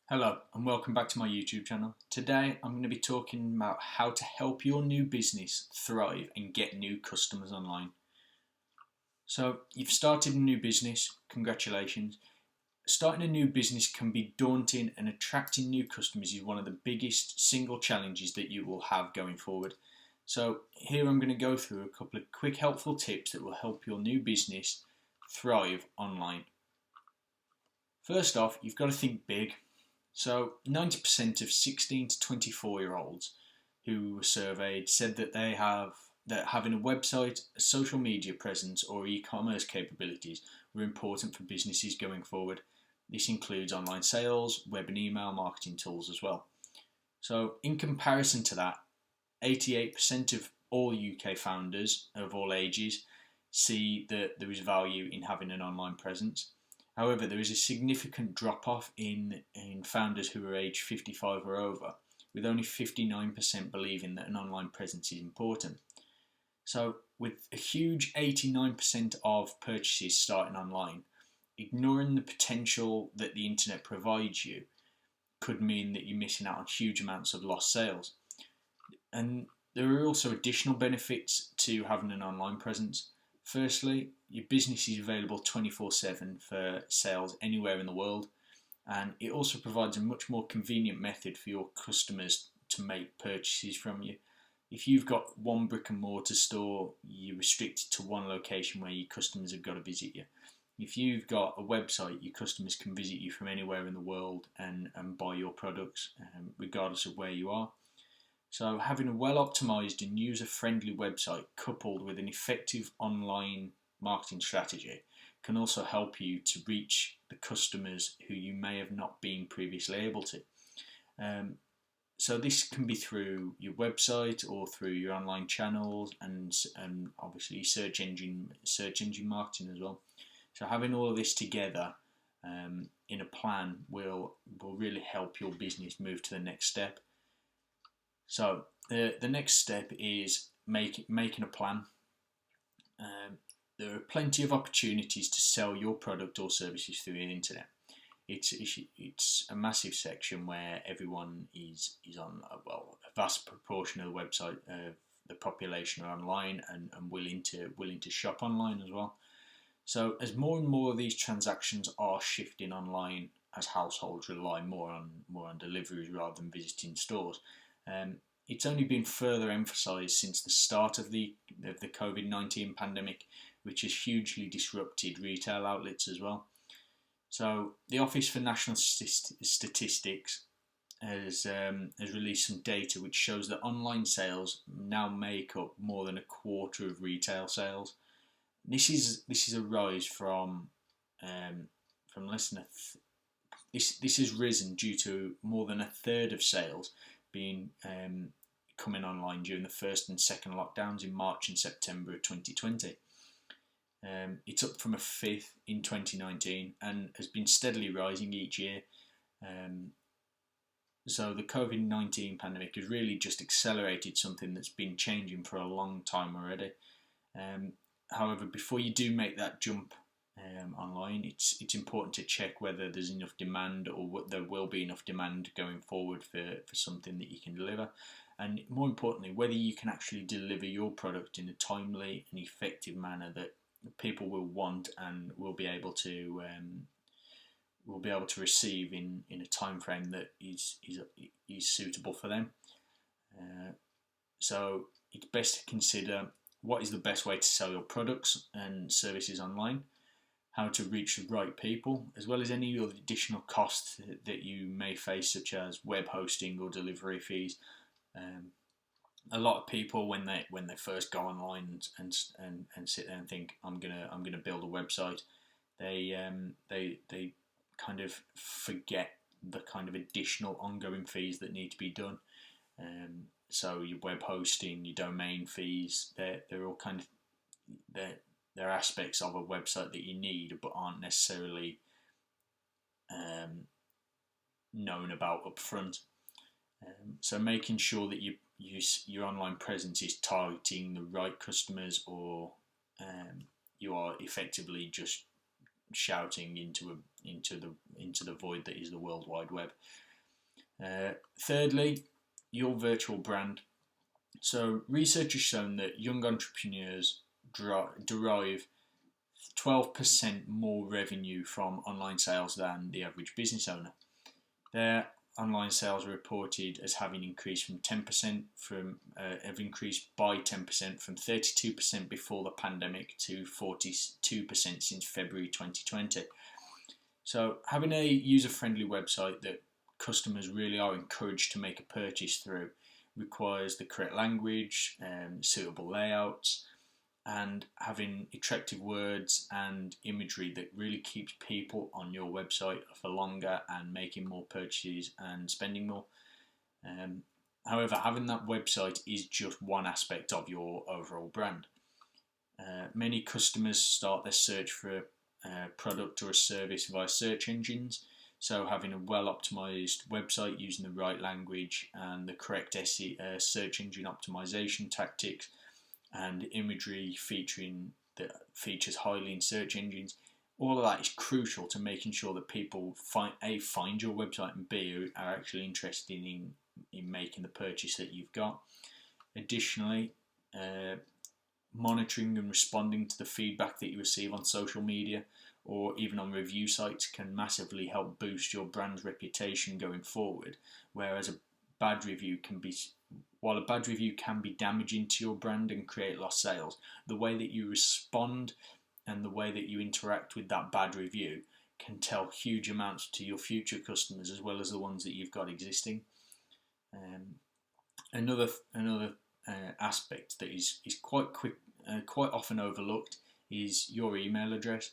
Hello and welcome back to my YouTube channel. Today I'm going to be talking about how to help your new business thrive and get new customers online. So you've started a new business, congratulations. Starting a new business can be daunting, and attracting new customers is one of the biggest single challenges that you will have going forward. So here I'm going to go through a couple of quick helpful tips that will help your new business thrive online. First off, you've got to think big. So 90% of 16 to 24-year-olds who were surveyed said that that having a website, a social media presence or e-commerce capabilities were important for businesses going forward. This includes online sales, web and email marketing tools as well. So in comparison to that, 88% of all UK founders of all ages see that there is value in having an online presence. However, there is a significant drop-off in founders who are aged 55 or over, with only 59% believing that an online presence is important. So, with a huge 89% of purchases starting online, ignoring the potential that the internet provides you could mean that you're missing out on huge amounts of lost sales. And there are also additional benefits to having an online presence. Firstly, your business is available 24/7 for sales anywhere in the world, and it also provides a much more convenient method for your customers to make purchases from you. If you've got one brick and mortar store, you're restricted to one location where your customers have got to visit you. If you've got a website, your customers can visit you from anywhere in the world and buy your products, regardless of where you are. So having a well-optimized and user-friendly website coupled with an effective online marketing strategy can also help you to reach the customers who you may have not been previously able to. So this can be through your website or through your online channels and obviously search engine marketing as well. So having all of this together in a plan will really help your business move to the next step. So the next step is making a plan. There are plenty of opportunities to sell your product or services through the internet. It's a massive section where everyone is on a vast proportion of the website of the population are online and willing to shop online as well. So as more and more of these transactions are shifting online, as households rely more on deliveries rather than visiting stores. It's only been further emphasised since the start of the COVID-19 pandemic, which has hugely disrupted retail outlets as well. So the Office for National Statistics has released some data which shows that online sales now make up more than a quarter of retail sales. This is a rise from less than this has risen due to more than a third of sales being coming online during the first and second lockdowns in March and September of 2020. It's up from a fifth in 2019 and has been steadily rising each year. So the COVID-19 pandemic has really just accelerated something that's been changing for a long time already. However, before you do make that jump online, it's important to check whether there's enough demand or there will be enough demand going forward for something that you can deliver, and more importantly, whether you can actually deliver your product in a timely and effective manner that people will want and will be able to receive in a time frame that is suitable for them. So it's best to consider what is the best way to sell your products and services online, how to reach the right people, as well as any other additional costs that you may face, such as web hosting or delivery fees. A lot of people, when they first go online and sit there and think I'm gonna build a website, they kind of forget the kind of additional ongoing fees that need to be done. So your web hosting, your domain fees, they're all kind of they're aspects of a website that you need but aren't necessarily known about up front. So making sure that your online presence is targeting the right customers, or you are effectively just shouting into the void that is the World Wide Web. Thirdly, your virtual brand. So research has shown that young entrepreneurs derive 12% more revenue from online sales than the average business owner. Their online sales are reported as having increased from 10% have increased by 10% from 32% before the pandemic to 42% since February 2020. So having a user-friendly website that customers really are encouraged to make a purchase through requires the correct language, suitable layouts, and having attractive words and imagery that really keeps people on your website for longer and making more purchases and spending more. However, having that website is just one aspect of your overall brand. Many customers start their search for a product or a service via search engines, so having a well-optimized website using the right language and the correct search engine optimization tactics and imagery that features highly in search engines, all of that is crucial to making sure that people find your website, and B, are actually interested in making the purchase that you've got. Additionally, monitoring and responding to the feedback that you receive on social media or even on review sites can massively help boost your brand's reputation going forward, whereas while a bad review can be damaging to your brand and create lost sales, the way that you respond and the way that you interact with that bad review can tell huge amounts to your future customers as well as the ones that you've got existing. Another aspect that is quite often overlooked is your email address.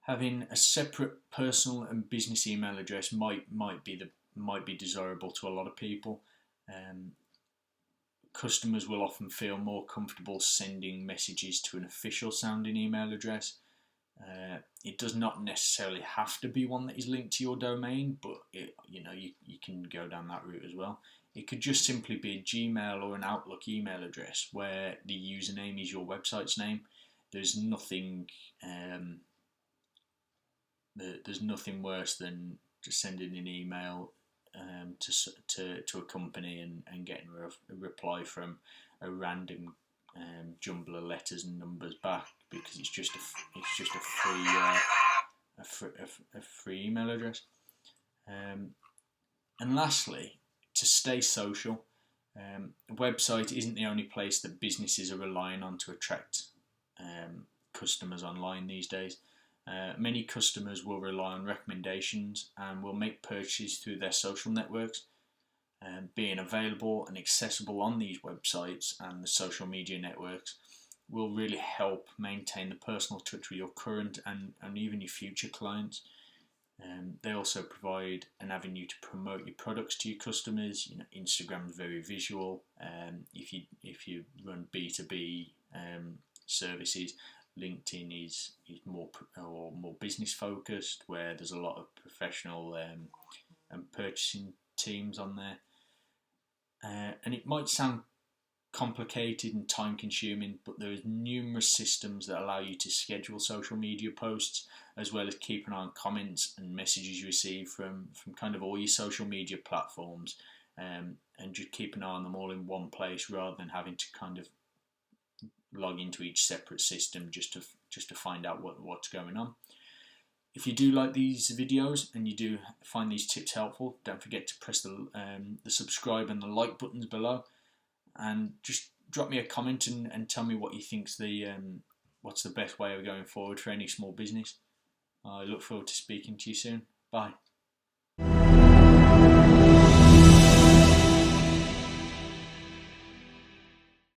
Having a separate personal and business email address might be desirable to a lot of people. Customers will often feel more comfortable sending messages to an official sounding email address. It does not necessarily have to be one that is linked to your domain, but you can go down that route as well. It could just simply be a Gmail or an Outlook email address where the username is your website's name. There's nothing worse than just sending an email to a company and getting a reply from a random jumble of letters and numbers back, because it's just a free email address. And lastly, to stay social, a website isn't the only place that businesses are relying on to attract customers online these days. Many customers will rely on recommendations and will make purchases through their social networks. Being available and accessible on these websites and the social media networks will really help maintain the personal touch with your current and even your future clients. They also provide an avenue to promote your products to your customers. Instagram is very visual. If you run B2B services, LinkedIn is more business focused, where there's a lot of professional and purchasing teams on there. And it might sound complicated and time consuming, but there is numerous systems that allow you to schedule social media posts, as well as keep an eye on comments and messages you receive from kind of all your social media platforms, and just keep an eye on them all in one place rather than having to kind of log into each separate system just to find out what's going on. If you do like these videos and you do find these tips helpful, don't forget to press the subscribe and the like buttons below, and just drop me a comment and tell me what you think's what's the best way of going forward for any small business. I look forward to speaking to you soon. Bye.